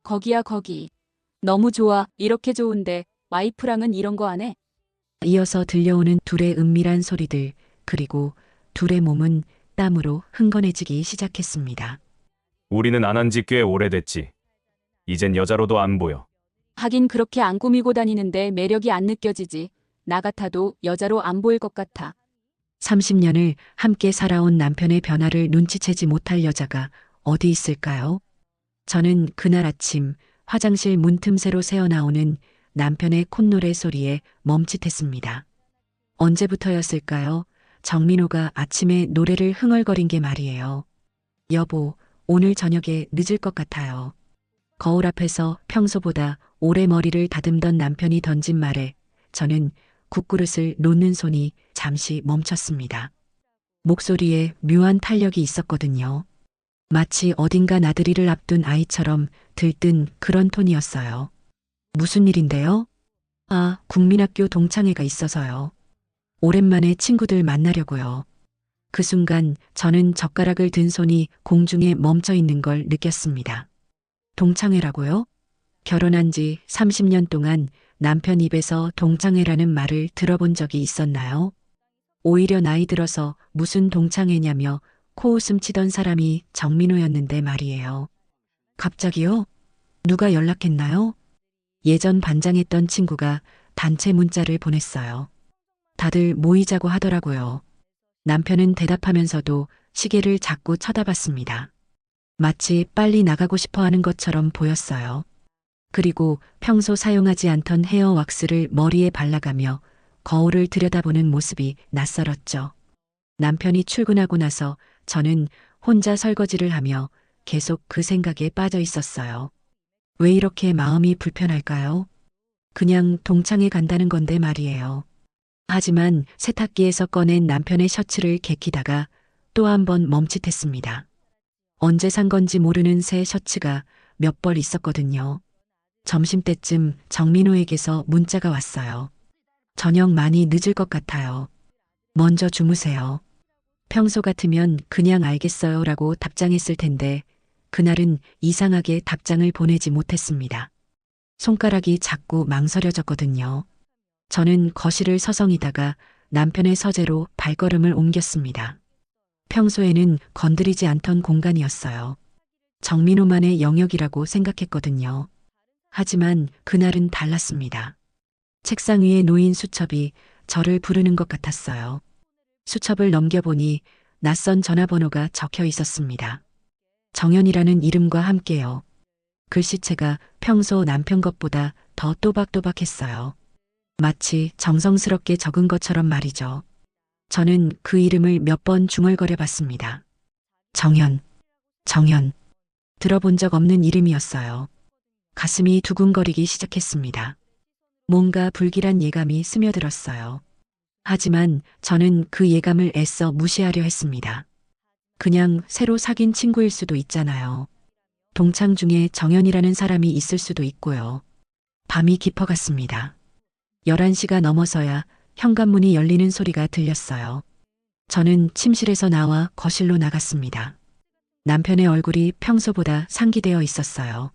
거기야 거기. 너무 좋아. 이렇게 좋은데 와이프랑은 이런 거 안 해? 이어서 들려오는 둘의 은밀한 소리들, 그리고 둘의 몸은 땀으로 흥건해지기 시작했습니다. 우리는 안 한 지 꽤 오래됐지. 이젠 여자로도 안 보여. 하긴 그렇게 안 꾸미고 다니는데 매력이 안 느껴지지. 나 같아도 여자로 안 보일 것 같아. 30년을 함께 살아온 남편의 변화를 눈치채지 못할 여자가 어디 있을까요? 저는 그날 아침 화장실 문틈새로 새어나오는 남편의 콧노래 소리에 멈칫했습니다. 언제부터였을까요? 정민호가 아침에 노래를 흥얼거린 게 말이에요. 여보, 오늘 저녁에 늦을 것 같아요. 거울 앞에서 평소보다 오래 머리를 다듬던 남편이 던진 말에 저는 국그릇을 놓는 손이 잠시 멈췄습니다. 목소리에 묘한 탄력이 있었거든요. 마치 어딘가 나들이를 앞둔 아이처럼 들뜬 그런 톤이었어요. 무슨 일인데요? 아, 국민학교 동창회가 있어서요. 오랜만에 친구들 만나려고요. 그 순간 저는 젓가락을 든 손이 공중에 멈춰 있는 걸 느꼈습니다. 동창회라고요? 결혼한 지 30년 동안 남편 입에서 동창회라는 말을 들어본 적이 있었나요? 오히려 나이 들어서 무슨 동창회냐며 코웃음 치던 사람이 정민호였는데 말이에요. 갑자기요? 누가 연락했나요? 예전 반장했던 친구가 단체 문자를 보냈어요. 다들 모이자고 하더라고요. 남편은 대답하면서도 시계를 자꾸 쳐다봤습니다. 마치 빨리 나가고 싶어 하는 것처럼 보였어요. 그리고 평소 사용하지 않던 헤어 왁스를 머리에 발라가며 거울을 들여다보는 모습이 낯설었죠. 남편이 출근하고 나서 저는 혼자 설거지를 하며 계속 그 생각에 빠져 있었어요. 왜 이렇게 마음이 불편할까요? 그냥 동창회 간다는 건데 말이에요. 하지만 세탁기에서 꺼낸 남편의 셔츠를 개키다가 또 한 번 멈칫했습니다. 언제 산 건지 모르는 새 셔츠가 몇 벌 있었거든요. 점심때쯤 정민호에게서 문자가 왔어요. 저녁 많이 늦을 것 같아요. 먼저 주무세요. 평소 같으면 그냥 알겠어요 라고 답장했을 텐데 그날은 이상하게 답장을 보내지 못했습니다. 손가락이 자꾸 망설여졌거든요. 저는 거실을 서성이다가 남편의 서재로 발걸음을 옮겼습니다. 평소에는 건드리지 않던 공간이었어요. 정민호만의 영역이라고 생각했거든요. 하지만 그날은 달랐습니다. 책상 위에 놓인 수첩이 저를 부르는 것 같았어요. 수첩을 넘겨보니 낯선 전화번호가 적혀 있었습니다. 정연이라는 이름과 함께요. 글씨체가 평소 남편 것보다 더 또박또박했어요. 마치 정성스럽게 적은 것처럼 말이죠. 저는 그 이름을 몇 번 중얼거려 봤습니다. 정연, 정연. 들어본 적 없는 이름이었어요. 가슴이 두근거리기 시작했습니다. 뭔가 불길한 예감이 스며들었어요. 하지만 저는 그 예감을 애써 무시하려 했습니다. 그냥 새로 사귄 친구일 수도 있잖아요. 동창 중에 정연이라는 사람이 있을 수도 있고요. 밤이 깊어갔습니다. 11시가 넘어서야 현관문이 열리는 소리가 들렸어요. 저는 침실에서 나와 거실로 나갔습니다. 남편의 얼굴이 평소보다 상기되어 있었어요.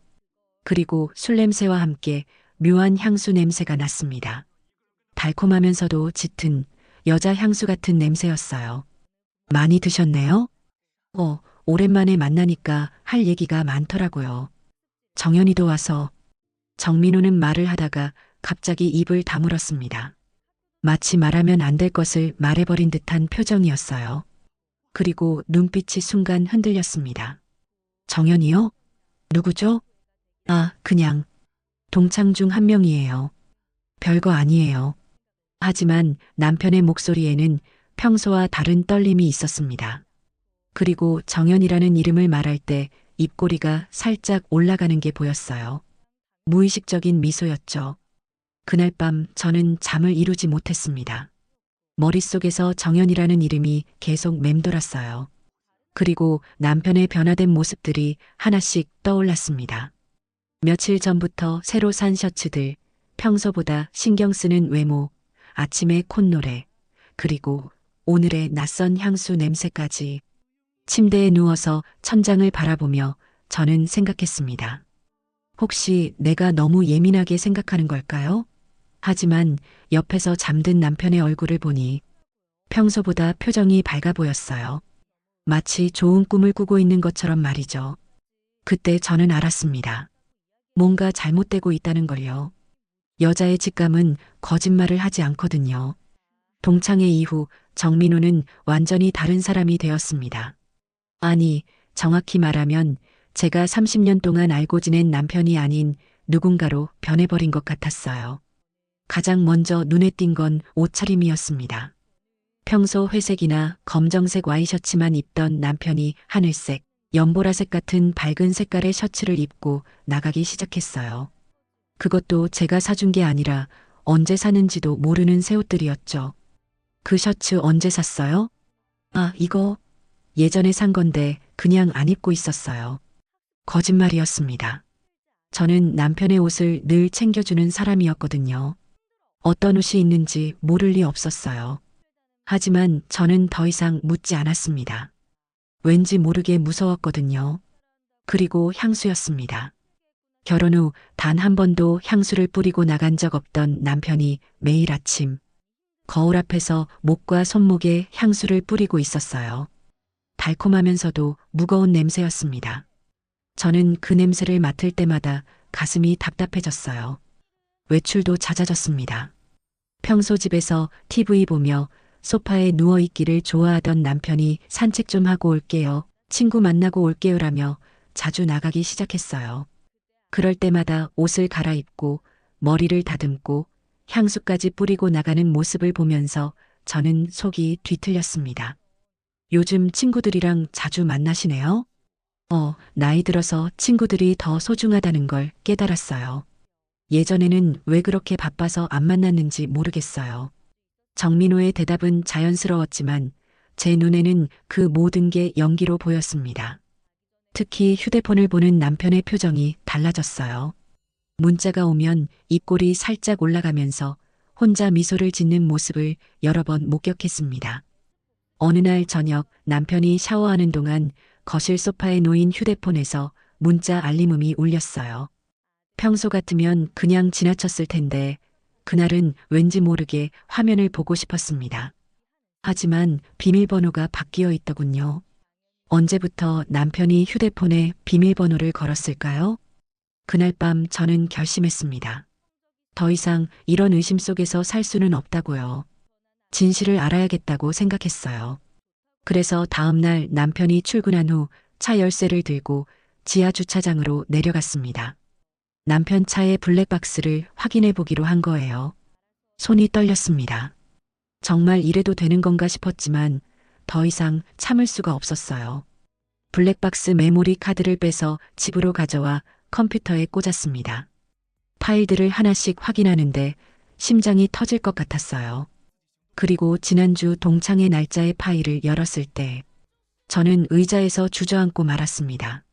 그리고 술 냄새와 함께 묘한 향수 냄새가 났습니다. 달콤하면서도 짙은 여자 향수 같은 냄새였어요. 많이 드셨네요? 오랜만에 만나니까 할 얘기가 많더라고요. 정연이도 와서 정민호는 말을 하다가 갑자기 입을 다물었습니다. 마치 말하면 안 될 것을 말해버린 듯한 표정이었어요. 그리고 눈빛이 순간 흔들렸습니다. 정연이요? 누구죠? 아, 그냥 동창 중 한 명이에요. 별거 아니에요. 하지만 남편의 목소리에는 평소와 다른 떨림이 있었습니다. 그리고 정연이라는 이름을 말할 때 입꼬리가 살짝 올라가는 게 보였어요. 무의식적인 미소였죠. 그날 밤 저는 잠을 이루지 못했습니다. 머릿속에서 정연이라는 이름이 계속 맴돌았어요. 그리고 남편의 변화된 모습들이 하나씩 떠올랐습니다. 며칠 전부터 새로 산 셔츠들, 평소보다 신경 쓰는 외모, 아침의 콧노래, 그리고 오늘의 낯선 향수 냄새까지. 침대에 누워서 천장을 바라보며 저는 생각했습니다. 혹시 내가 너무 예민하게 생각하는 걸까요? 하지만 옆에서 잠든 남편의 얼굴을 보니 평소보다 표정이 밝아 보였어요. 마치 좋은 꿈을 꾸고 있는 것처럼 말이죠. 그때 저는 알았습니다. 뭔가 잘못되고 있다는 걸요. 여자의 직감은 거짓말을 하지 않거든요. 동창회 이후 정민호는 완전히 다른 사람이 되었습니다. 아니, 정확히 말하면 제가 30년 동안 알고 지낸 남편이 아닌 누군가로 변해버린 것 같았어요. 가장 먼저 눈에 띈 건 옷차림이었습니다. 평소 회색이나 검정색 와이셔츠만 입던 남편이 하늘색, 연보라색 같은 밝은 색깔의 셔츠를 입고 나가기 시작했어요. 그것도 제가 사준 게 아니라 언제 사는지도 모르는 새 옷들이었죠. 그 셔츠 언제 샀어요? 아, 이거 예전에 산 건데 그냥 안 입고 있었어요. 거짓말이었습니다. 저는 남편의 옷을 늘 챙겨주는 사람이었거든요. 어떤 옷이 있는지 모를 리 없었어요. 하지만 저는 더 이상 묻지 않았습니다. 왠지 모르게 무서웠거든요. 그리고 향수였습니다. 결혼 후 단 한 번도 향수를 뿌리고 나간 적 없던 남편이 매일 아침 거울 앞에서 목과 손목에 향수를 뿌리고 있었어요. 달콤하면서도 무거운 냄새였습니다. 저는 그 냄새를 맡을 때마다 가슴이 답답해졌어요. 외출도 잦아졌습니다. 평소 집에서 TV 보며 소파에 누워있기를 좋아하던 남편이 산책 좀 하고 올게요. 친구 만나고 올게요라며 자주 나가기 시작했어요. 그럴 때마다 옷을 갈아입고 머리를 다듬고 향수까지 뿌리고 나가는 모습을 보면서 저는 속이 뒤틀렸습니다. 요즘 친구들이랑 자주 만나시네요? 나이 들어서 친구들이 더 소중하다는 걸 깨달았어요. 예전에는 왜 그렇게 바빠서 안 만났는지 모르겠어요. 정민호의 대답은 자연스러웠지만 제 눈에는 그 모든 게 연기로 보였습니다. 특히 휴대폰을 보는 남편의 표정이 달라졌어요. 문자가 오면 입꼬리 살짝 올라가면서 혼자 미소를 짓는 모습을 여러 번 목격했습니다. 어느 날 저녁 남편이 샤워하는 동안 거실 소파에 놓인 휴대폰에서 문자 알림음이 울렸어요. 평소 같으면 그냥 지나쳤을 텐데 그날은 왠지 모르게 화면을 보고 싶었습니다. 하지만 비밀번호가 바뀌어 있더군요. 언제부터 남편이 휴대폰에 비밀번호를 걸었을까요? 그날 밤 저는 결심했습니다. 더 이상 이런 의심 속에서 살 수는 없다고요. 진실을 알아야겠다고 생각했어요. 그래서 다음 날 남편이 출근한 후 차 열쇠를 들고 지하 주차장으로 내려갔습니다. 남편 차의 블랙박스를 확인해 보기로 한 거예요. 손이 떨렸습니다. 정말 이래도 되는 건가 싶었지만 더 이상 참을 수가 없었어요. 블랙박스 메모리 카드를 빼서 집으로 가져와 컴퓨터에 꽂았습니다. 파일들을 하나씩 확인하는데 심장이 터질 것 같았어요. 그리고 지난주 동창회 날짜의 파일을 열었을 때 저는 의자에서 주저앉고 말았습니다.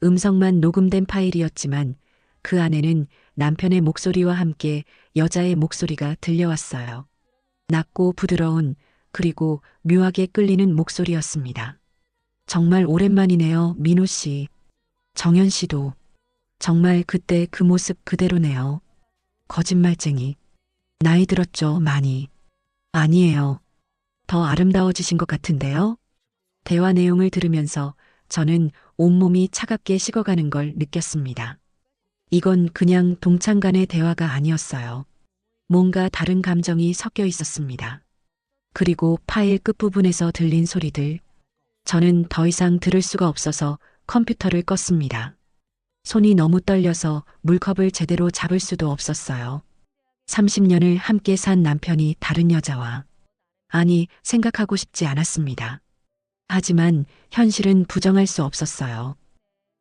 음성만 녹음된 파일이었지만 그 안에는 남편의 목소리와 함께 여자의 목소리가 들려왔어요. 낮고 부드러운 그리고 묘하게 끌리는 목소리였습니다. 정말 오랜만이네요, 민호 씨. 정연 씨도. 정말 그때 그 모습 그대로네요. 거짓말쟁이. 나이 들었죠, 많이. 아니에요. 더 아름다워지신 것 같은데요? 대화 내용을 들으면서 저는 온몸이 차갑게 식어가는 걸 느꼈습니다. 이건 그냥 동창 간의 대화가 아니었어요. 뭔가 다른 감정이 섞여 있었습니다. 그리고 파일 끝부분에서 들린 소리들. 저는 더 이상 들을 수가 없어서 컴퓨터를 껐습니다. 손이 너무 떨려서 물컵을 제대로 잡을 수도 없었어요. 30년을 함께 산 남편이 다른 여자와. 아니, 생각하고 싶지 않았습니다. 하지만 현실은 부정할 수 없었어요.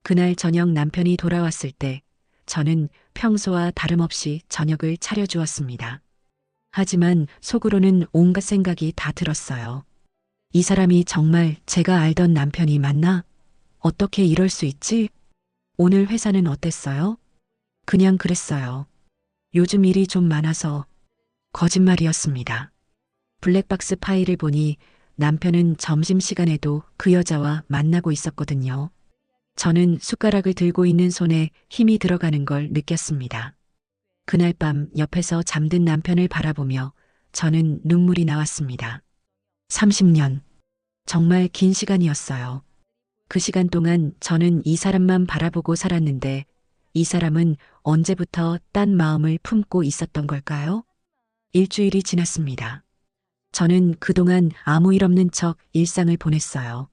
그날 저녁 남편이 돌아왔을 때 저는 평소와 다름없이 저녁을 차려주었습니다. 하지만 속으로는 온갖 생각이 다 들었어요. 이 사람이 정말 제가 알던 남편이 맞나? 어떻게 이럴 수 있지? 오늘 회사는 어땠어요? 그냥 그랬어요. 요즘 일이 좀 많아서. 거짓말이었습니다. 블랙박스 파일을 보니 남편은 점심시간에도 그 여자와 만나고 있었거든요. 저는 숟가락을 들고 있는 손에 힘이 들어가는 걸 느꼈습니다. 그날 밤 옆에서 잠든 남편을 바라보며 저는 눈물이 나왔습니다. 30년. 정말 긴 시간이었어요. 그 시간 동안 저는 이 사람만 바라보고 살았는데 이 사람은 언제부터 딴 마음을 품고 있었던 걸까요? 일주일이 지났습니다. 저는 그동안 아무 일 없는 척 일상을 보냈어요.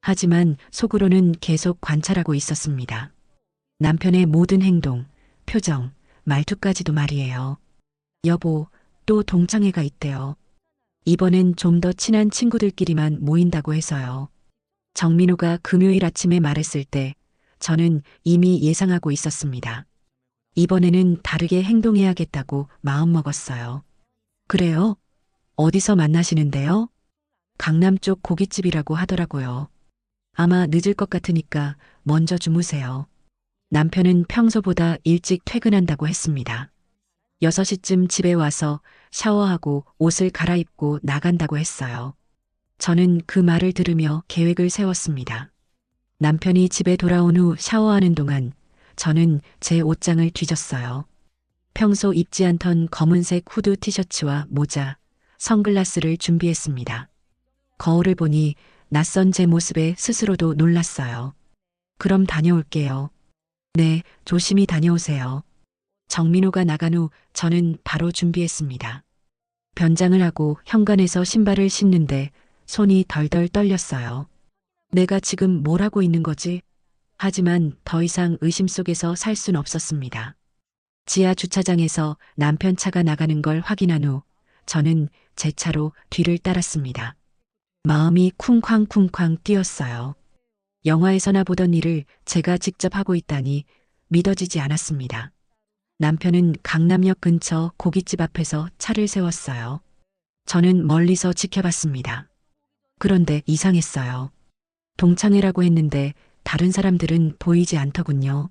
하지만 속으로는 계속 관찰하고 있었습니다. 남편의 모든 행동, 표정, 말투까지도 말이에요. 여보, 또 동창회가 있대요. 이번엔 좀 더 친한 친구들끼리만 모인다고 해서요. 정민호가 금요일 아침에 말했을 때 저는 이미 예상하고 있었습니다. 이번에는 다르게 행동해야겠다고 마음먹었어요. 그래요? 어디서 만나시는데요? 강남 쪽 고깃집이라고 하더라고요. 아마 늦을 것 같으니까 먼저 주무세요. 남편은 평소보다 일찍 퇴근한다고 했습니다. 6시쯤 집에 와서 샤워하고 옷을 갈아입고 나간다고 했어요. 저는 그 말을 들으며 계획을 세웠습니다. 남편이 집에 돌아온 후 샤워하는 동안 저는 제 옷장을 뒤졌어요. 평소 입지 않던 검은색 후드 티셔츠와 모자, 선글라스를 준비했습니다. 거울을 보니 낯선 제 모습에 스스로도 놀랐어요. 그럼 다녀올게요. 네, 조심히 다녀오세요. 정민호가 나간 후 저는 바로 준비했습니다. 변장을 하고 현관에서 신발을 신는데 손이 덜덜 떨렸어요. 내가 지금 뭘 하고 있는 거지? 하지만 더 이상 의심 속에서 살 순 없었습니다. 지하 주차장에서 남편 차가 나가는 걸 확인한 후 저는 제 차로 뒤를 따랐습니다. 마음이 쿵쾅쿵쾅 뛰었어요. 영화에서나 보던 일을 제가 직접 하고 있다니 믿어지지 않았습니다. 남편은 강남역 근처 고깃집 앞에서 차를 세웠어요. 저는 멀리서 지켜봤습니다. 그런데 이상했어요. 동창회라고 했는데 다른 사람들은 보이지 않더군요.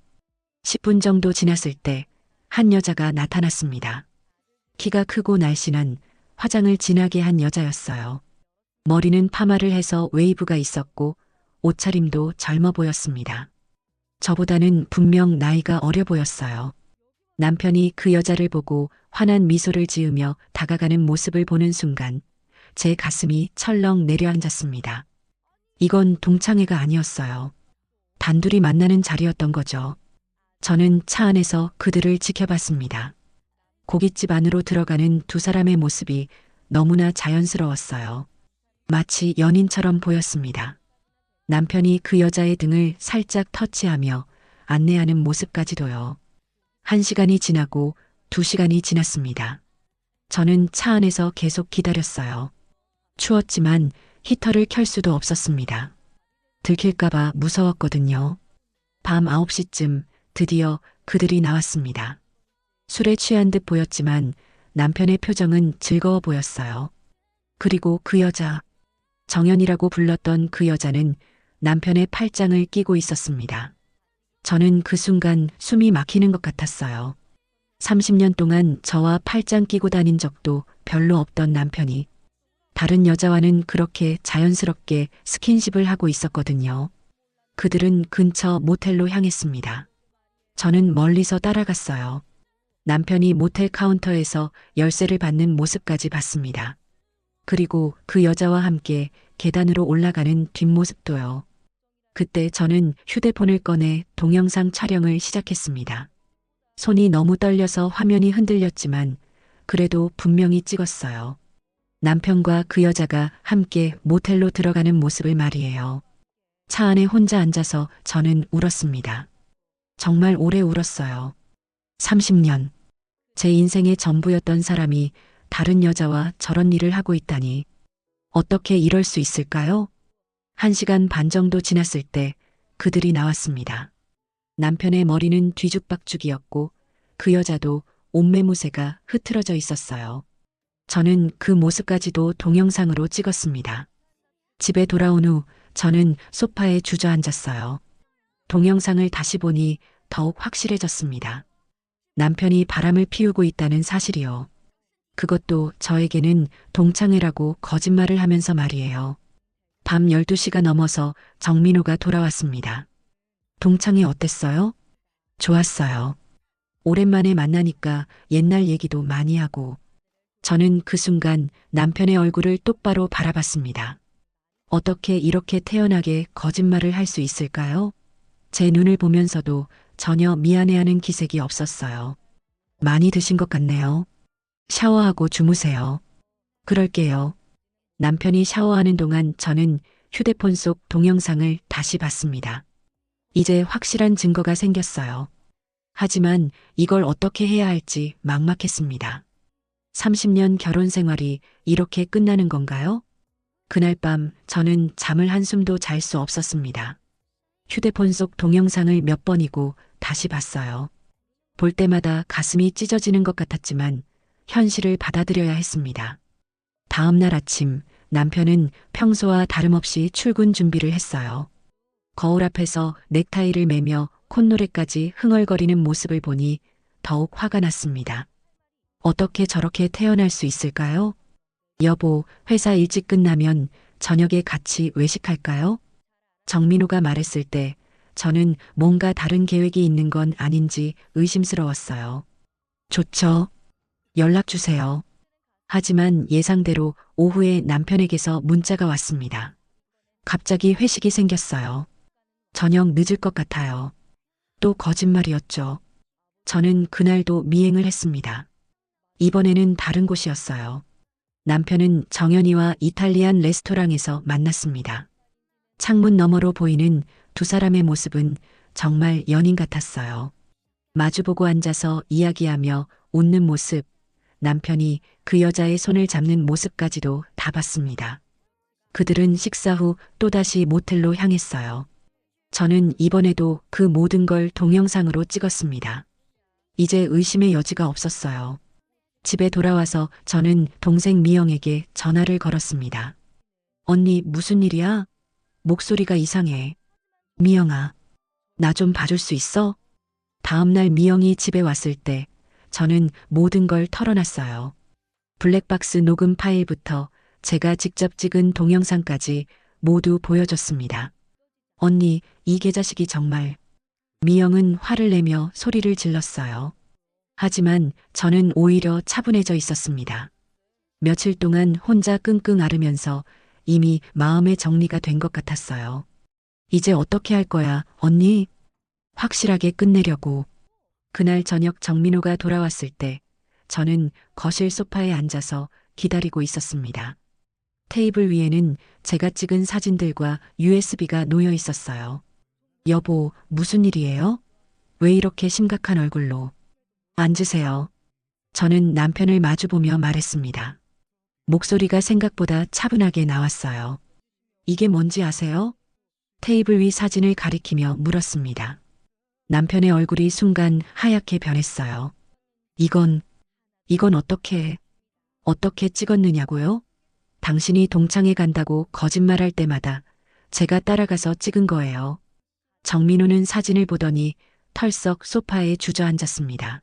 10분 정도 지났을 때 한 여자가 나타났습니다. 키가 크고 날씬한 화장을 진하게 한 여자였어요. 머리는 파마를 해서 웨이브가 있었고 옷차림도 젊어 보였습니다. 저보다는 분명 나이가 어려 보였어요. 남편이 그 여자를 보고 환한 미소를 지으며 다가가는 모습을 보는 순간 제 가슴이 철렁 내려앉았습니다. 이건 동창회가 아니었어요. 단둘이 만나는 자리였던 거죠. 저는 차 안에서 그들을 지켜봤습니다. 고깃집 안으로 들어가는 두 사람의 모습이 너무나 자연스러웠어요. 마치 연인처럼 보였습니다. 남편이 그 여자의 등을 살짝 터치하며 안내하는 모습까지도요. 1시간이 지나고 2시간이 지났습니다. 저는 차 안에서 계속 기다렸어요. 추웠지만 히터를 켤 수도 없었습니다. 들킬까봐 무서웠거든요. 밤 9시쯤 드디어 그들이 나왔습니다. 술에 취한 듯 보였지만 남편의 표정은 즐거워 보였어요. 그리고 그 여자, 정연이라고 불렀던 그 여자는 남편의 팔짱을 끼고 있었습니다. 저는 그 순간 숨이 막히는 것 같았어요. 30년 동안 저와 팔짱 끼고 다닌 적도 별로 없던 남편이 다른 여자와는 그렇게 자연스럽게 스킨십을 하고 있었거든요. 그들은 근처 모텔로 향했습니다. 저는 멀리서 따라갔어요. 남편이 모텔 카운터에서 열쇠를 받는 모습까지 봤습니다. 그리고 그 여자와 함께 계단으로 올라가는 뒷모습도요. 그때 저는 휴대폰을 꺼내 동영상 촬영을 시작했습니다. 손이 너무 떨려서 화면이 흔들렸지만 그래도 분명히 찍었어요. 남편과 그 여자가 함께 모텔로 들어가는 모습을 말이에요. 차 안에 혼자 앉아서 저는 울었습니다. 정말 오래 울었어요. 30년. 제 인생의 전부였던 사람이 다른 여자와 저런 일을 하고 있다니. 어떻게 이럴 수 있을까요? 1시간 반 정도 지났을 때 그들이 나왔습니다. 남편의 머리는 뒤죽박죽이었고 그 여자도 옷매무새가 흐트러져 있었어요. 저는 그 모습까지도 동영상으로 찍었습니다. 집에 돌아온 후 저는 소파에 주저앉았어요. 동영상을 다시 보니 더욱 확실해졌습니다. 남편이 바람을 피우고 있다는 사실이요. 그것도 저에게는 동창회라고 거짓말을 하면서 말이에요. 밤 12시가 넘어서 정민호가 돌아왔습니다. 동창이 어땠어요? 좋았어요. 오랜만에 만나니까 옛날 얘기도 많이 하고. 저는 그 순간 남편의 얼굴을 똑바로 바라봤습니다. 어떻게 이렇게 태연하게 거짓말을 할 수 있을까요? 제 눈을 보면서도 전혀 미안해하는 기색이 없었어요. 많이 드신 것 같네요. 샤워하고 주무세요. 그럴게요. 남편이 샤워하는 동안 저는 휴대폰 속 동영상을 다시 봤습니다. 이제 확실한 증거가 생겼어요. 하지만 이걸 어떻게 해야 할지 막막했습니다. 30년 결혼 생활이 이렇게 끝나는 건가요? 그날 밤 저는 잠을 한숨도 잘 수 없었습니다. 휴대폰 속 동영상을 몇 번이고 다시 봤어요. 볼 때마다 가슴이 찢어지는 것 같았지만 현실을 받아들여야 했습니다. 다음 날 아침 남편은 평소와 다름없이 출근 준비를 했어요. 거울 앞에서 넥타이를 매며 콧노래까지 흥얼거리는 모습을 보니 더욱 화가 났습니다. 어떻게 저렇게 태어날 수 있을까요? 여보, 회사 일찍 끝나면 저녁에 같이 외식할까요? 정민호가 말했을 때 저는 뭔가 다른 계획이 있는 건 아닌지 의심스러웠어요. 좋죠. 연락 주세요. 하지만 예상대로 오후에 남편에게서 문자가 왔습니다. 갑자기 회식이 생겼어요. 저녁 늦을 것 같아요. 또 거짓말이었죠. 저는 그날도 미행을 했습니다. 이번에는 다른 곳이었어요. 남편은 정연이와 이탈리안 레스토랑에서 만났습니다. 창문 너머로 보이는 두 사람의 모습은 정말 연인 같았어요. 마주보고 앉아서 이야기하며 웃는 모습, 남편이 그 여자의 손을 잡는 모습까지도 다 봤습니다. 그들은 식사 후 또다시 모텔로 향했어요. 저는 이번에도 그 모든 걸 동영상으로 찍었습니다. 이제 의심의 여지가 없었어요. 집에 돌아와서 저는 동생 미영에게 전화를 걸었습니다. 언니, 무슨 일이야? 목소리가 이상해. 미영아, 나 좀 봐줄 수 있어? 다음날 미영이 집에 왔을 때 저는 모든 걸 털어놨어요. 블랙박스 녹음 파일부터 제가 직접 찍은 동영상까지 모두 보여줬습니다. 언니, 이 개자식이 정말. 미영은 화를 내며 소리를 질렀어요. 하지만 저는 오히려 차분해져 있었습니다. 며칠 동안 혼자 끙끙 앓으면서 이미 마음의 정리가 된 것 같았어요. 이제 어떻게 할 거야, 언니? 확실하게 끝내려고. 그날 저녁 정민호가 돌아왔을 때 저는 거실 소파에 앉아서 기다리고 있었습니다. 테이블 위에는 제가 찍은 사진들과 USB가 놓여 있었어요. 여보, 무슨 일이에요? 왜 이렇게 심각한 얼굴로? 앉으세요. 저는 남편을 마주보며 말했습니다. 목소리가 생각보다 차분하게 나왔어요. 이게 뭔지 아세요? 테이블 위 사진을 가리키며 물었습니다. 남편의 얼굴이 순간 하얗게 변했어요. 이건 어떻게 찍었느냐고요? 당신이 동창회 간다고 거짓말할 때마다 제가 따라가서 찍은 거예요. 정민호는 사진을 보더니 털썩 소파에 주저앉았습니다.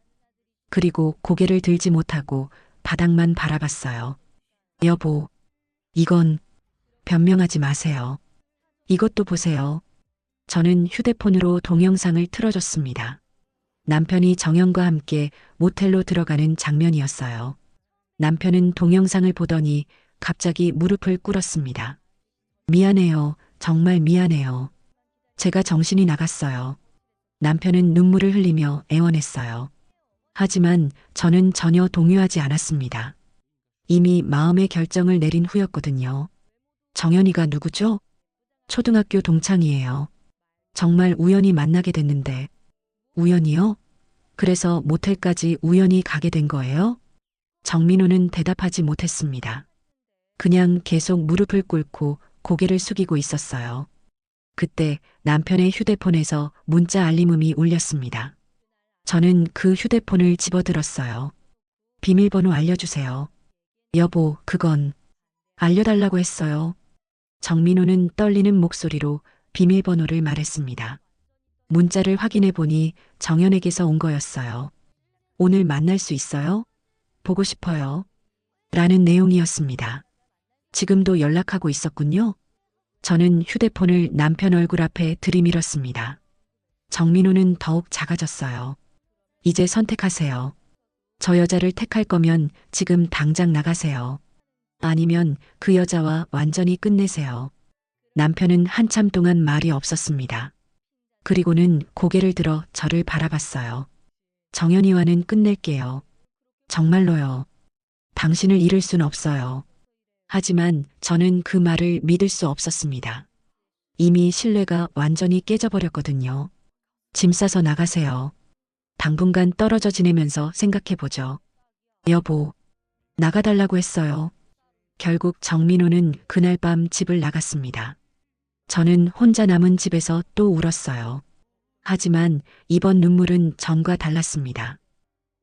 그리고 고개를 들지 못하고 바닥만 바라봤어요. 여보, 이건 변명하지 마세요. 이것도 보세요. 저는 휴대폰으로 동영상을 틀어줬습니다. 남편이 정연과 함께 모텔로 들어가는 장면이었어요. 남편은 동영상을 보더니 갑자기 무릎을 꿇었습니다. 미안해요. 정말 미안해요. 제가 정신이 나갔어요. 남편은 눈물을 흘리며 애원했어요. 하지만 저는 전혀 동요하지 않았습니다. 이미 마음의 결정을 내린 후였거든요. 정연이가 누구죠? 초등학교 동창이에요. 정말 우연히 만나게 됐는데. 우연이요? 그래서 모텔까지 우연히 가게 된 거예요? 정민호는 대답하지 못했습니다. 그냥 계속 무릎을 꿇고 고개를 숙이고 있었어요. 그때 남편의 휴대폰에서 문자 알림음이 울렸습니다. 저는 그 휴대폰을 집어들었어요. 비밀번호 알려주세요. 여보, 그건 알려달라고 했어요. 정민호는 떨리는 목소리로 비밀번호를 말했습니다. 문자를 확인해 보니 정연에게서 온 거였어요. 오늘 만날 수 있어요? 보고 싶어요. 라는 내용이었습니다. 지금도 연락하고 있었군요. 저는 휴대폰을 남편 얼굴 앞에 들이밀었습니다. 정민호는 더욱 작아졌어요. 이제 선택하세요. 저 여자를 택할 거면 지금 당장 나가세요. 아니면 그 여자와 완전히 끝내세요. 남편은 한참 동안 말이 없었습니다. 그리고는 고개를 들어 저를 바라봤어요. 정연이와는 끝낼게요. 정말로요. 당신을 잃을 순 없어요. 하지만 저는 그 말을 믿을 수 없었습니다. 이미 신뢰가 완전히 깨져버렸거든요. 짐 싸서 나가세요. 당분간 떨어져 지내면서 생각해보죠. 여보, 나가달라고 했어요. 결국 정민호는 그날 밤 집을 나갔습니다. 저는 혼자 남은 집에서 또 울었어요. 하지만 이번 눈물은 전과 달랐습니다.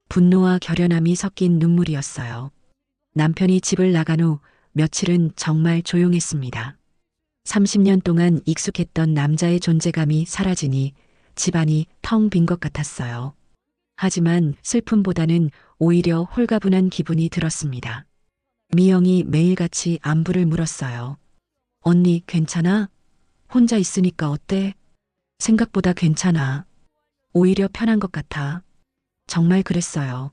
분노와 결연함이 섞인 눈물이었어요. 남편이 집을 나간 후 며칠은 정말 조용했습니다. 30년 동안 익숙했던 남자의 존재감이 사라지니 집안이 텅 빈 것 같았어요. 하지만 슬픔보다는 오히려 홀가분한 기분이 들었습니다. 미영이 매일같이 안부를 물었어요. 언니 괜찮아? 혼자 있으니까 어때? 생각보다 괜찮아. 오히려 편한 것 같아. 정말 그랬어요.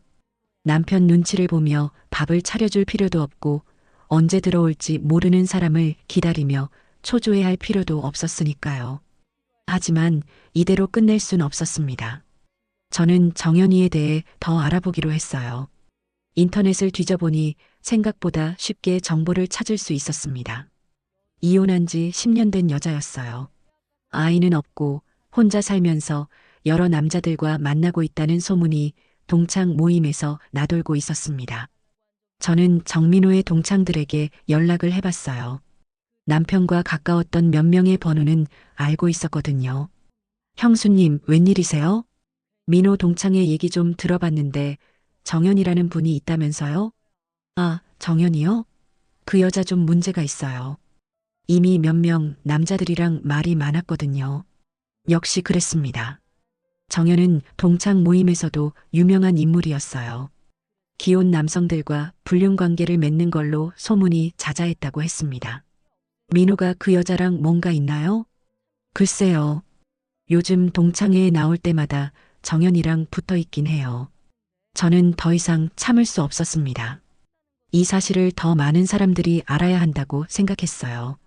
남편 눈치를 보며 밥을 차려줄 필요도 없고 언제 들어올지 모르는 사람을 기다리며 초조해할 필요도 없었으니까요. 하지만 이대로 끝낼 순 없었습니다. 저는 정연이에 대해 더 알아보기로 했어요. 인터넷을 뒤져보니 생각보다 쉽게 정보를 찾을 수 있었습니다. 이혼한 지 10년 된 여자였어요. 아이는 없고 혼자 살면서 여러 남자들과 만나고 있다는 소문이 동창 모임에서 나돌고 있었습니다. 저는 정민호의 동창들에게 연락을 해봤어요. 남편과 가까웠던 몇 명의 번호는 알고 있었거든요. 형수님, 웬일이세요? 민호 동창의 얘기 좀 들어봤는데 정연이라는 분이 있다면서요? 아, 정연이요? 그 여자 좀 문제가 있어요. 이미 몇 명 남자들이랑 말이 많았거든요. 역시 그랬습니다. 정연은 동창 모임에서도 유명한 인물이었어요. 기혼 남성들과 불륜 관계를 맺는 걸로 소문이 자자했다고 했습니다. 민호가 그 여자랑 뭔가 있나요? 글쎄요. 요즘 동창회에 나올 때마다 정연이랑 붙어 있긴 해요. 저는 더 이상 참을 수 없었습니다. 이 사실을 더 많은 사람들이 알아야 한다고 생각했어요.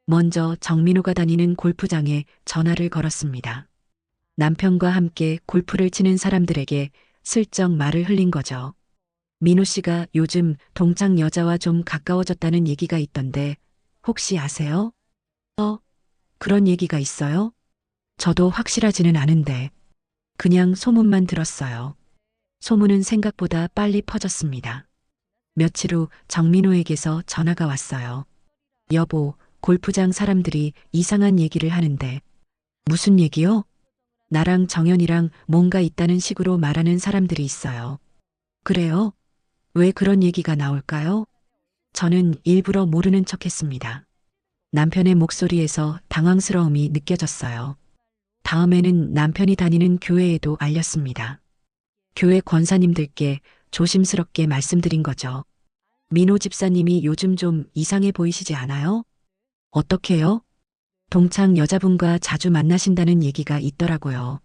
먼저 정민호가 다니는 골프장에 전화를 걸었습니다. 남편과 함께 골프를 치는 사람들에게 슬쩍 말을 흘린 거죠. 민호 씨가 요즘 동창 여자와 좀 가까워졌다는 얘기가 있던데 혹시 아세요? 그런 얘기가 있어요? 저도 확실하지는 않은데 그냥 소문만 들었어요. 소문은 생각보다 빨리 퍼졌습니다. 며칠 후 정민호에게서 전화가 왔어요. 여보, 골프장 사람들이 이상한 얘기를 하는데. 무슨 얘기요? 나랑 정연이랑 뭔가 있다는 식으로 말하는 사람들이 있어요. 그래요? 왜 그런 얘기가 나올까요? 저는 일부러 모르는 척했습니다. 남편의 목소리에서 당황스러움이 느껴졌어요. 다음에는 남편이 다니는 교회에도 알렸습니다. 교회 권사님들께 조심스럽게 말씀드린 거죠. 민호 집사님이 요즘 좀 이상해 보이시지 않아요? 어떻게요? 동창 여자분과 자주 만나신다는 얘기가 있더라고요.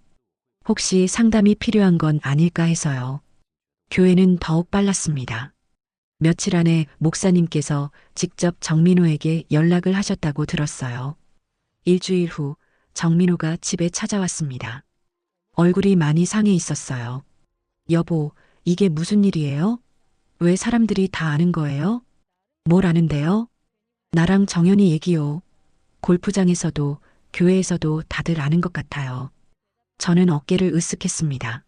혹시 상담이 필요한 건 아닐까 해서요. 교회는 더욱 빨랐습니다. 며칠 안에 목사님께서 직접 정민호에게 연락을 하셨다고 들었어요. 일주일 후 정민호가 집에 찾아왔습니다. 얼굴이 많이 상해 있었어요. 여보, 이게 무슨 일이에요? 왜 사람들이 다 아는 거예요? 뭘 아는데요? 나랑 정연이 얘기요. 골프장에서도 교회에서도 다들 아는 것 같아요. 저는 어깨를 으쓱했습니다.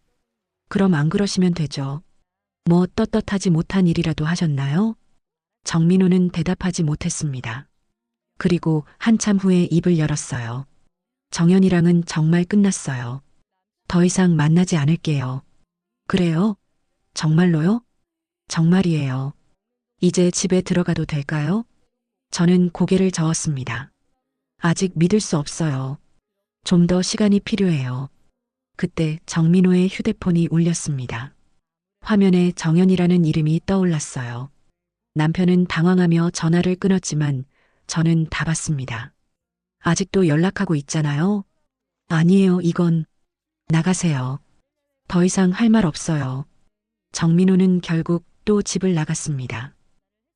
그럼 안 그러시면 되죠. 뭐 떳떳하지 못한 일이라도 하셨나요? 정민호는 대답하지 못했습니다. 그리고 한참 후에 입을 열었어요. 정연이랑은 정말 끝났어요. 더 이상 만나지 않을게요. 그래요? 정말로요? 정말이에요. 이제 집에 들어가도 될까요? 저는 고개를 저었습니다. 아직 믿을 수 없어요. 좀 더 시간이 필요해요. 그때 정민호의 휴대폰이 울렸습니다. 화면에 정연이라는 이름이 떠올랐어요. 남편은 당황하며 전화를 끊었지만 저는 다 받습니다. 아직도 연락하고 있잖아요. 아니에요, 이건 나가세요. 더 이상 할 말 없어요. 정민호는 결국 또 집을 나갔습니다.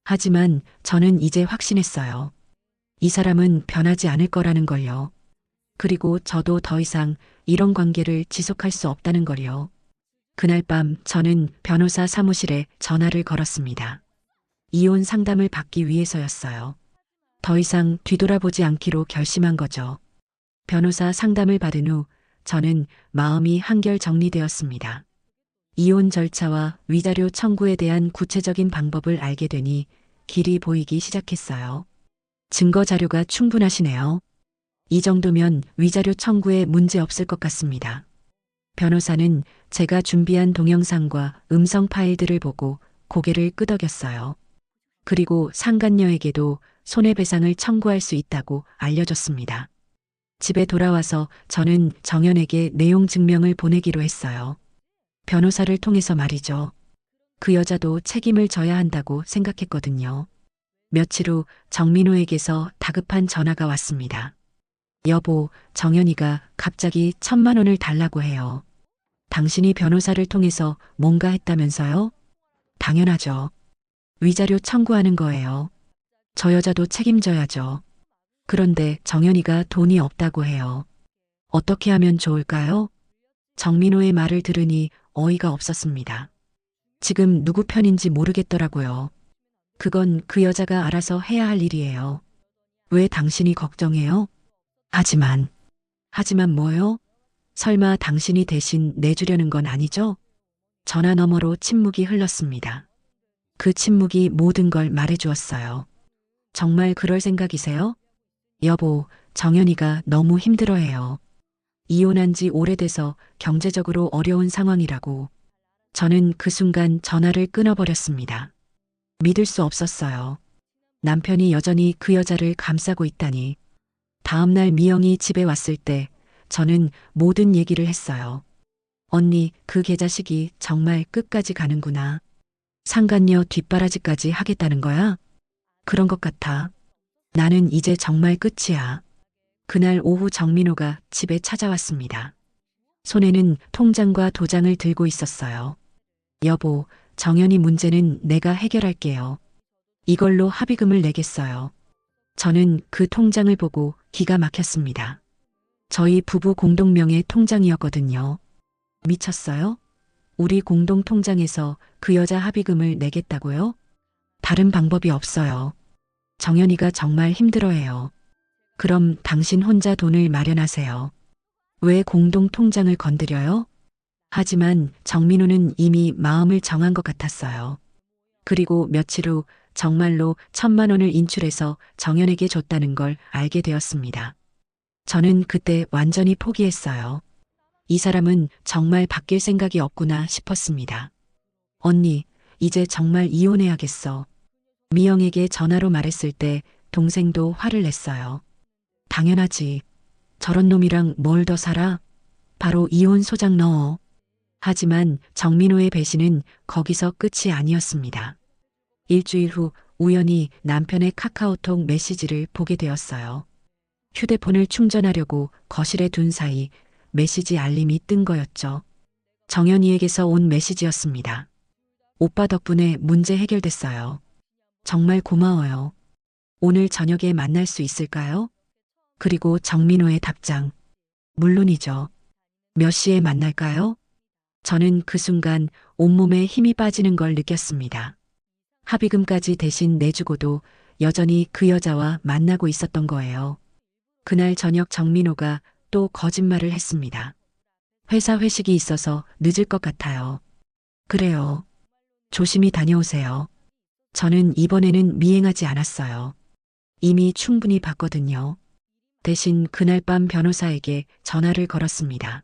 하지만 저는 이제 확신했어요. 이 사람은 변하지 않을 거라는 걸요. 그리고 저도 더 이상 이런 관계를 지속할 수 없다는 걸요. 그날 밤 저는 변호사 사무실에 전화를 걸었습니다. 이혼 상담을 받기 위해서였어요. 더 이상 뒤돌아보지 않기로 결심한 거죠. 변호사 상담을 받은 후 저는 마음이 한결 정리되었습니다. 이혼 절차와 위자료 청구에 대한 구체적인 방법을 알게 되니 길이 보이기 시작했어요. 증거 자료가 충분하시네요. 이 정도면 위자료 청구에 문제 없을 것 같습니다. 변호사는 제가 준비한 동영상과 음성 파일들을 보고 고개를 끄덕였어요. 그리고 상간녀에게도 손해배상을 청구할 수 있다고 알려줬습니다. 집에 돌아와서 저는 정연에게 내용 증명을 보내기로 했어요. 변호사를 통해서 말이죠. 그 여자도 책임을 져야 한다고 생각했거든요. 며칠 후 정민호에게서 다급한 전화가 왔습니다. 여보, 정연이가 갑자기 1,000만 원을 달라고 해요. 당신이 변호사를 통해서 뭔가 했다면서요? 당연하죠. 위자료 청구하는 거예요. 저 여자도 책임져야죠. 그런데 정연이가 돈이 없다고 해요. 어떻게 하면 좋을까요? 정민호의 말을 들으니 어이가 없었습니다. 지금 누구 편인지 모르겠더라고요. 그건 그 여자가 알아서 해야 할 일이에요. 왜 당신이 걱정해요? 하지만 뭐요? 설마 당신이 대신 내주려는 건 아니죠? 전화 너머로 침묵이 흘렀습니다. 그 침묵이 모든 걸 말해주었어요. 정말 그럴 생각이세요? 여보, 정연이가 너무 힘들어해요. 이혼한 지 오래돼서 경제적으로 어려운 상황이라고. 저는 그 순간 전화를 끊어버렸습니다. 믿을 수 없었어요. 남편이 여전히 그 여자를 감싸고 있다니. 다음날 미영이 집에 왔을 때 저는 모든 얘기를 했어요. 언니, 그 개자식이 정말 끝까지 가는구나. 상간녀 뒷바라지까지 하겠다는 거야? 그런 것 같아. 나는 이제 정말 끝이야. 그날 오후 정민호가 집에 찾아왔습니다. 손에는 통장과 도장을 들고 있었어요. 여보, 정연이 문제는 내가 해결할게요. 이걸로 합의금을 내겠어요. 저는 그 통장을 보고 기가 막혔습니다. 저희 부부 공동명의 통장이었거든요. 미쳤어요? 우리 공동 통장에서 그 여자 합의금을 내겠다고요? 다른 방법이 없어요. 정연이가 정말 힘들어해요. 그럼 당신 혼자 돈을 마련하세요. 왜 공동 통장을 건드려요? 하지만 정민호는 이미 마음을 정한 것 같았어요. 그리고 며칠 후 정말로 1,000만 원을 인출해서 정연에게 줬다는 걸 알게 되었습니다. 저는 그때 완전히 포기했어요. 이 사람은 정말 바뀔 생각이 없구나 싶었습니다. 언니, 이제 정말 이혼해야겠어. 미영에게 전화로 말했을 때 동생도 화를 냈어요. 당연하지. 저런 놈이랑 뭘 더 살아? 바로 이혼 소장 넣어. 하지만 정민호의 배신은 거기서 끝이 아니었습니다. 일주일 후 우연히 남편의 카카오톡 메시지를 보게 되었어요. 휴대폰을 충전하려고 거실에 둔 사이 메시지 알림이 뜬 거였죠. 정연이에게서 온 메시지였습니다. 오빠 덕분에 문제 해결됐어요. 정말 고마워요. 오늘 저녁에 만날 수 있을까요? 그리고 정민호의 답장. 물론이죠. 몇 시에 만날까요? 저는 그 순간 온몸에 힘이 빠지는 걸 느꼈습니다. 합의금까지 대신 내주고도 여전히 그 여자와 만나고 있었던 거예요. 그날 저녁 정민호가 또 거짓말을 했습니다. 회사 회식이 있어서 늦을 것 같아요. 그래요. 조심히 다녀오세요. 저는 이번에는 미행하지 않았어요. 이미 충분히 봤거든요. 대신 그날 밤 변호사에게 전화를 걸었습니다.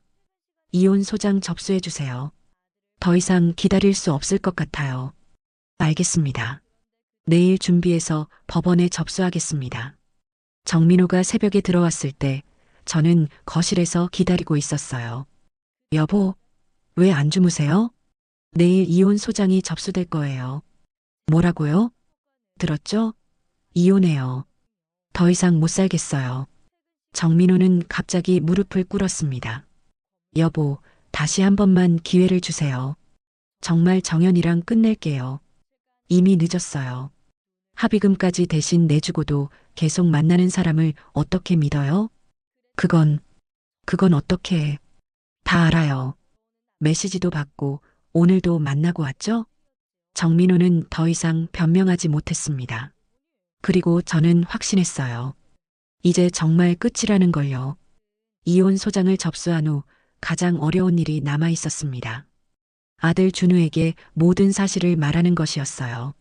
이혼 소장 접수해 주세요. 더 이상 기다릴 수 없을 것 같아요. 알겠습니다. 내일 준비해서 법원에 접수하겠습니다. 정민호가 새벽에 들어왔을 때 저는 거실에서 기다리고 있었어요. 여보, 왜 안 주무세요? 내일 이혼 소장이 접수될 거예요. 뭐라고요? 들었죠? 이혼해요. 더 이상 못 살겠어요. 정민호는 갑자기 무릎을 꿇었습니다. 여보, 다시 한 번만 기회를 주세요. 정말 정연이랑 끝낼게요. 이미 늦었어요. 합의금까지 대신 내주고도 계속 만나는 사람을 어떻게 믿어요? 그건 어떻게 해. 다 알아요. 메시지도 받고 오늘도 만나고 왔죠? 정민호는 더 이상 변명하지 못했습니다. 그리고 저는 확신했어요. 이제 정말 끝이라는 걸요. 이혼 소장을 접수한 후 가장 어려운 일이 남아 있었습니다. 아들 준우에게 모든 사실을 말하는 것이었어요.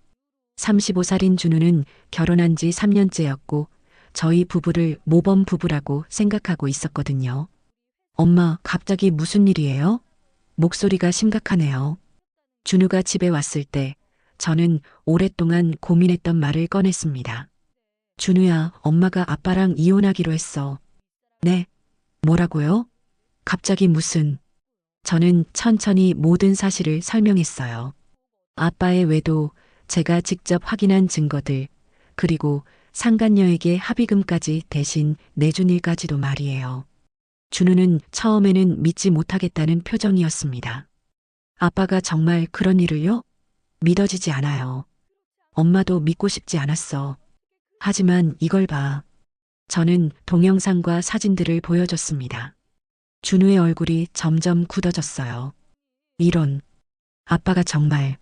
35살인 준우는 결혼한 지 3년째였고 저희 부부를 모범 부부라고 생각하고 있었거든요. 엄마, 갑자기 무슨 일이에요? 목소리가 심각하네요. 준우가 집에 왔을 때 저는 오랫동안 고민했던 말을 꺼냈습니다. 준우야, 엄마가 아빠랑 이혼하기로 했어. 네? 뭐라고요? 갑자기 무슨... 저는 천천히 모든 사실을 설명했어요. 아빠의 외도, 제가 직접 확인한 증거들, 그리고 상간녀에게 합의금까지 대신 내준 일까지도 말이에요. 준우는 처음에는 믿지 못하겠다는 표정이었습니다. 아빠가 정말 그런 일을요? 믿어지지 않아요. 엄마도 믿고 싶지 않았어. 하지만 이걸 봐. 저는 동영상과 사진들을 보여줬습니다. 준우의 얼굴이 점점 굳어졌어요. 이런, 아빠가 정말...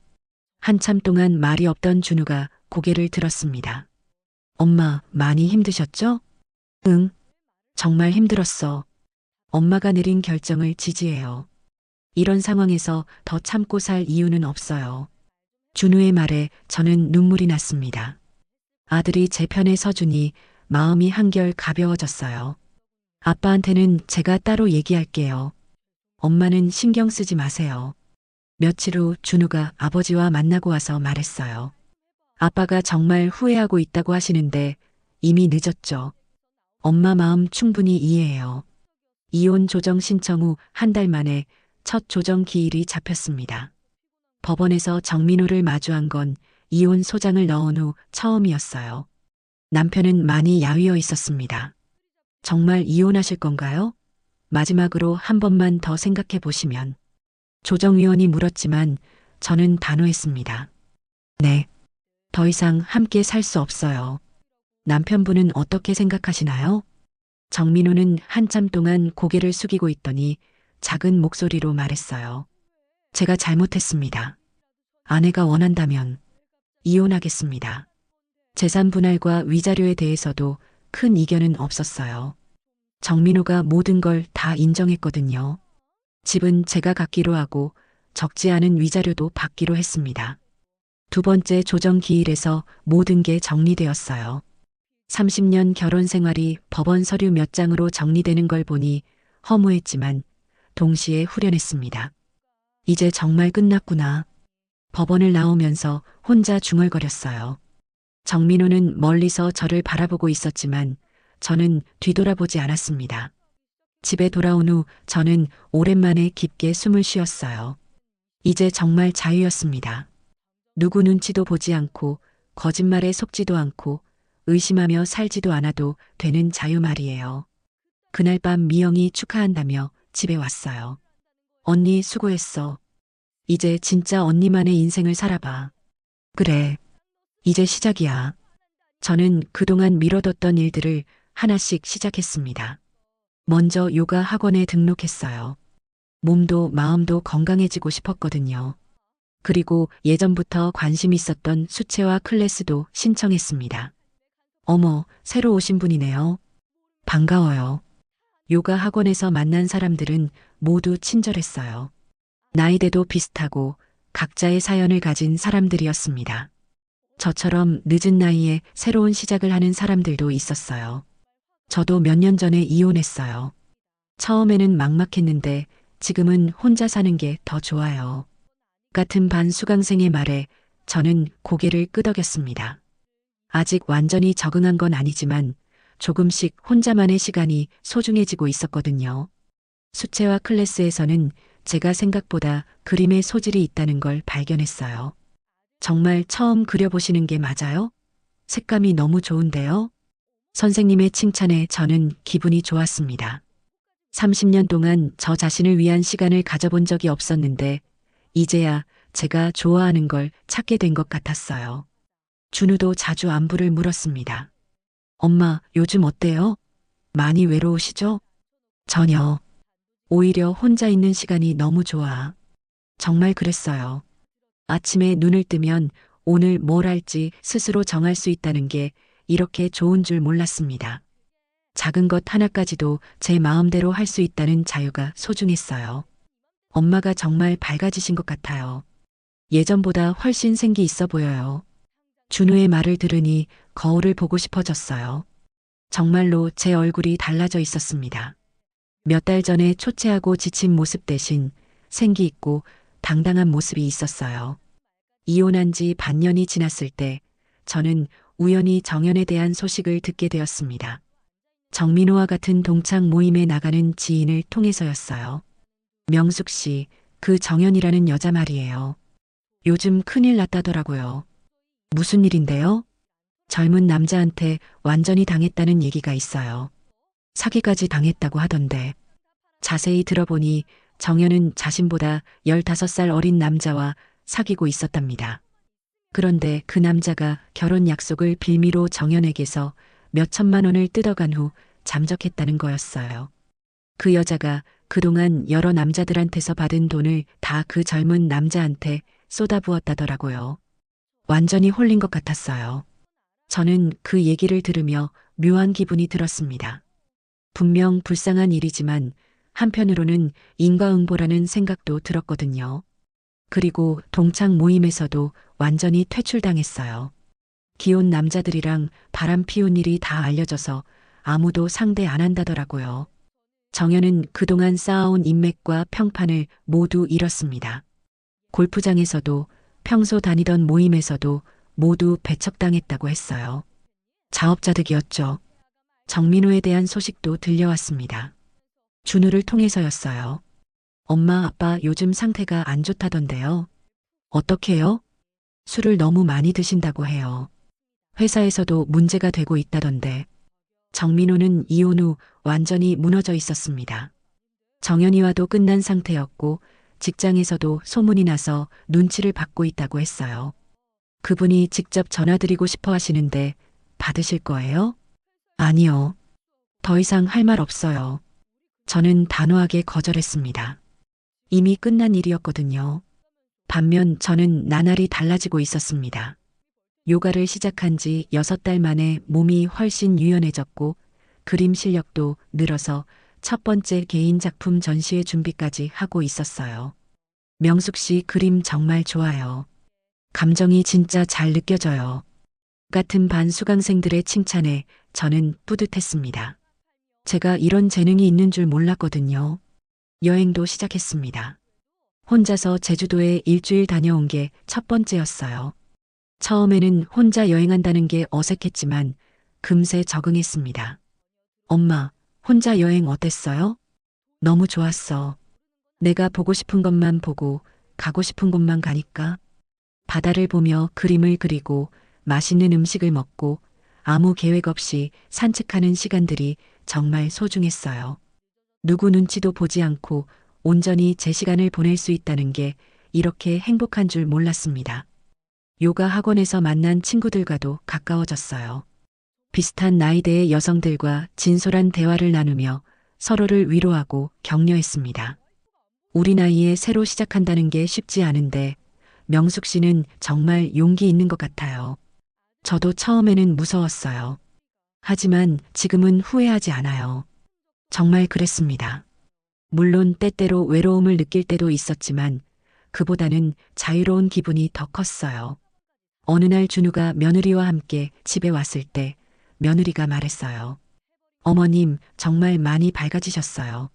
한참 동안 말이 없던 준우가 고개를 들었습니다. 엄마, 많이 힘드셨죠? 응, 정말 힘들었어. 엄마가 내린 결정을 지지해요. 이런 상황에서 더 참고 살 이유는 없어요. 준우의 말에 저는 눈물이 났습니다. 아들이 제 편에 서주니 마음이 한결 가벼워졌어요. 아빠한테는 제가 따로 얘기할게요. 엄마는 신경 쓰지 마세요. 며칠 후 준우가 아버지와 만나고 와서 말했어요. 아빠가 정말 후회하고 있다고 하시는데 이미 늦었죠. 엄마 마음 충분히 이해해요. 이혼 조정 신청 후 한 달 만에 첫 조정 기일이 잡혔습니다. 법원에서 정민호를 마주한 건 이혼 소장을 넣은 후 처음이었어요. 남편은 많이 야위어 있었습니다. 정말 이혼하실 건가요? 마지막으로 한 번만 더 생각해 보시면. 조정위원이 물었지만 저는 단호했습니다. 네. 더 이상 함께 살 수 없어요. 남편분은 어떻게 생각하시나요? 정민호는 한참 동안 고개를 숙이고 있더니 작은 목소리로 말했어요. 제가 잘못했습니다. 아내가 원한다면 이혼하겠습니다. 재산 분할과 위자료에 대해서도 큰 이견은 없었어요. 정민호가 모든 걸 다 인정했거든요. 집은 제가 갖기로 하고 적지 않은 위자료도 받기로 했습니다. 두 번째 조정 기일에서 모든 게 정리되었어요. 30년 결혼 생활이 법원 서류 몇 장으로 정리되는 걸 보니 허무했지만 동시에 후련했습니다. 이제 정말 끝났구나. 법원을 나오면서 혼자 중얼거렸어요. 정민호는 멀리서 저를 바라보고 있었지만 저는 뒤돌아보지 않았습니다. 집에 돌아온 후 저는 오랜만에 깊게 숨을 쉬었어요. 이제 정말 자유였습니다. 누구 눈치도 보지 않고 거짓말에 속지도 않고 의심하며 살지도 않아도 되는 자유 말이에요. 그날 밤 미영이 축하한다며 집에 왔어요. 언니 수고했어. 이제 진짜 언니만의 인생을 살아봐. 그래. 이제 시작이야. 저는 그동안 미뤄뒀던 일들을 하나씩 시작했습니다. 먼저 요가 학원에 등록했어요. 몸도 마음도 건강해지고 싶었거든요. 그리고 예전부터 관심 있었던 수채화 클래스도 신청했습니다. 어머, 새로 오신 분이네요. 반가워요. 요가 학원에서 만난 사람들은 모두 친절했어요. 나이대도 비슷하고 각자의 사연을 가진 사람들이었습니다. 저처럼 늦은 나이에 새로운 시작을 하는 사람들도 있었어요. 저도 몇 년 전에 이혼했어요. 처음에는 막막했는데 지금은 혼자 사는 게 더 좋아요. 같은 반 수강생의 말에 저는 고개를 끄덕였습니다. 아직 완전히 적응한 건 아니지만 조금씩 혼자만의 시간이 소중해지고 있었거든요. 수채화 클래스에서는 제가 생각보다 그림의 소질이 있다는 걸 발견했어요. 정말 처음 그려보시는 게 맞아요? 색감이 너무 좋은데요? 선생님의 칭찬에 저는 기분이 좋았습니다. 30년 동안 저 자신을 위한 시간을 가져본 적이 없었는데 이제야 제가 좋아하는 걸 찾게 된 것 같았어요. 준우도 자주 안부를 물었습니다. 엄마, 요즘 어때요? 많이 외로우시죠? 전혀. 오히려 혼자 있는 시간이 너무 좋아. 정말 그랬어요. 아침에 눈을 뜨면 오늘 뭘 할지 스스로 정할 수 있다는 게 이렇게 좋은 줄 몰랐습니다. 작은 것 하나까지도 제 마음대로 할 수 있다는 자유가 소중했어요. 엄마가 정말 밝아지신 것 같아요. 예전보다 훨씬 생기 있어 보여요. 준우의 말을 들으니 거울을 보고 싶어졌어요. 정말로 제 얼굴이 달라져 있었습니다. 몇 달 전에 초췌하고 지친 모습 대신 생기 있고 당당한 모습이 있었어요. 이혼한 지 반년이 지났을 때 저는 우연히 정연에 대한 소식을 듣게 되었습니다. 정민호와 같은 동창 모임에 나가는 지인을 통해서였어요. 명숙 씨, 그 정연이라는 여자 말이에요. 요즘 큰일 났다더라고요. 무슨 일인데요? 젊은 남자한테 완전히 당했다는 얘기가 있어요. 사기까지 당했다고 하던데. 자세히 들어보니 정연은 자신보다 15살 어린 남자와 사귀고 있었답니다. 그런데 그 남자가 결혼 약속을 빌미로 정연에게서 몇 천만 원을 뜯어간 후 잠적했다는 거였어요. 그 여자가 그동안 여러 남자들한테서 받은 돈을 다 그 젊은 남자한테 쏟아부었다더라고요. 완전히 홀린 것 같았어요. 저는 그 얘기를 들으며 묘한 기분이 들었습니다. 분명 불쌍한 일이지만 한편으로는 인과응보라는 생각도 들었거든요. 그리고 동창 모임에서도 완전히 퇴출당했어요. 기혼 남자들이랑 바람 피운 일이 다 알려져서 아무도 상대 안 한다더라고요. 정연은 그동안 쌓아온 인맥과 평판을 모두 잃었습니다. 골프장에서도 평소 다니던 모임에서도 모두 배척당했다고 했어요. 자업자득이었죠. 정민호에 대한 소식도 들려왔습니다. 준우를 통해서였어요. 엄마, 아빠 요즘 상태가 안 좋다던데요. 어떻게요? 술을 너무 많이 드신다고 해요. 회사에서도 문제가 되고 있다던데. 정민호는 이혼 후 완전히 무너져 있었습니다. 정연이와도 끝난 상태였고 직장에서도 소문이 나서 눈치를 받고 있다고 했어요. 그분이 직접 전화드리고 싶어 하시는데 받으실 거예요? 아니요. 더 이상 할 말 없어요. 저는 단호하게 거절했습니다. 이미 끝난 일이었거든요. 반면 저는 나날이 달라지고 있었습니다. 요가를 시작한 지 6달 만에 몸이 훨씬 유연해졌고 그림 실력도 늘어서 첫 번째 개인 작품 전시회 준비까지 하고 있었어요. 명숙 씨 그림 정말 좋아요. 감정이 진짜 잘 느껴져요. 같은 반 수강생들의 칭찬에 저는 뿌듯했습니다. 제가 이런 재능이 있는 줄 몰랐거든요. 여행도 시작했습니다. 혼자서 제주도에 일주일 다녀온 게 첫 번째였어요. 처음에는 혼자 여행한다는 게 어색했지만 금세 적응했습니다. 엄마, 혼자 여행 어땠어요? 너무 좋았어. 내가 보고 싶은 것만 보고 가고 싶은 곳만 가니까. 바다를 보며 그림을 그리고 맛있는 음식을 먹고 아무 계획 없이 산책하는 시간들이 정말 소중했어요. 누구 눈치도 보지 않고 온전히 제 시간을 보낼 수 있다는 게 이렇게 행복한 줄 몰랐습니다. 요가 학원에서 만난 친구들과도 가까워졌어요. 비슷한 나이대의 여성들과 진솔한 대화를 나누며 서로를 위로하고 격려했습니다. 우리 나이에 새로 시작한다는 게 쉽지 않은데 명숙 씨는 정말 용기 있는 것 같아요. 저도 처음에는 무서웠어요. 하지만 지금은 후회하지 않아요. 정말 그랬습니다. 물론 때때로 외로움을 느낄 때도 있었지만 그보다는 자유로운 기분이 더 컸어요. 어느 날 준우가 며느리와 함께 집에 왔을 때 며느리가 말했어요. 어머님, 정말 많이 밝아지셨어요.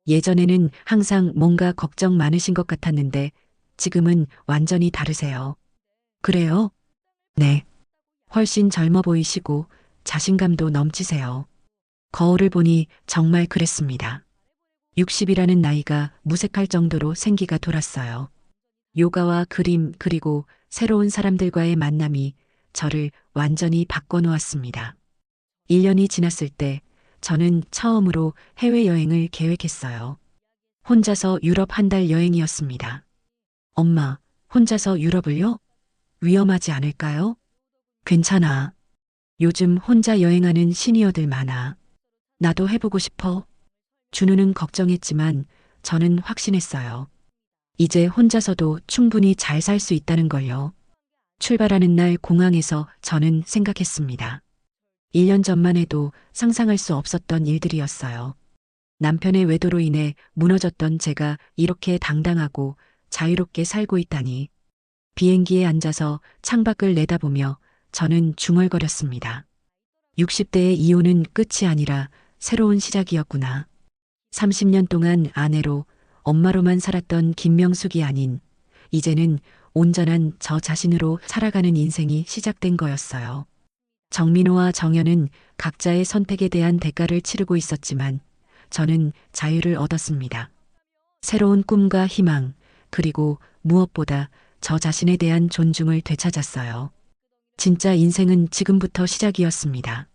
예전에는 항상 뭔가 걱정 많으신 것 같았는데 지금은 완전히 다르세요. 그래요? 네. 훨씬 젊어 보이시고 자신감도 넘치세요. 거울을 보니 정말 그랬습니다. 60이라는 나이가 무색할 정도로 생기가 돌았어요. 요가와 그림 그리고 새로운 사람들과의 만남이 저를 완전히 바꿔놓았습니다. 1년이 지났을 때 저는 처음으로 해외여행을 계획했어요. 혼자서 유럽 한 달 여행이었습니다. 엄마, 혼자서 유럽을요? 위험하지 않을까요? 괜찮아. 요즘 혼자 여행하는 시니어들 많아. 나도 해보고 싶어. 준우는 걱정했지만 저는 확신했어요. 이제 혼자서도 충분히 잘 살 수 있다는 걸요. 출발하는 날 공항에서 저는 생각했습니다. 1년 전만 해도 상상할 수 없었던 일들이었어요. 남편의 외도로 인해 무너졌던 제가 이렇게 당당하고 자유롭게 살고 있다니. 비행기에 앉아서 창밖을 내다보며 저는 중얼거렸습니다. 60대의 이혼은 끝이 아니라 새로운 시작이었구나. 30년 동안 아내로, 엄마로만 살았던 김명숙이 아닌, 이제는 온전한 저 자신으로 살아가는 인생이 시작된 거였어요. 정민호와 정연은 각자의 선택에 대한 대가를 치르고 있었지만 저는 자유를 얻었습니다. 새로운 꿈과 희망, 그리고 무엇보다 저 자신에 대한 존중을 되찾았어요. 진짜 인생은 지금부터 시작이었습니다.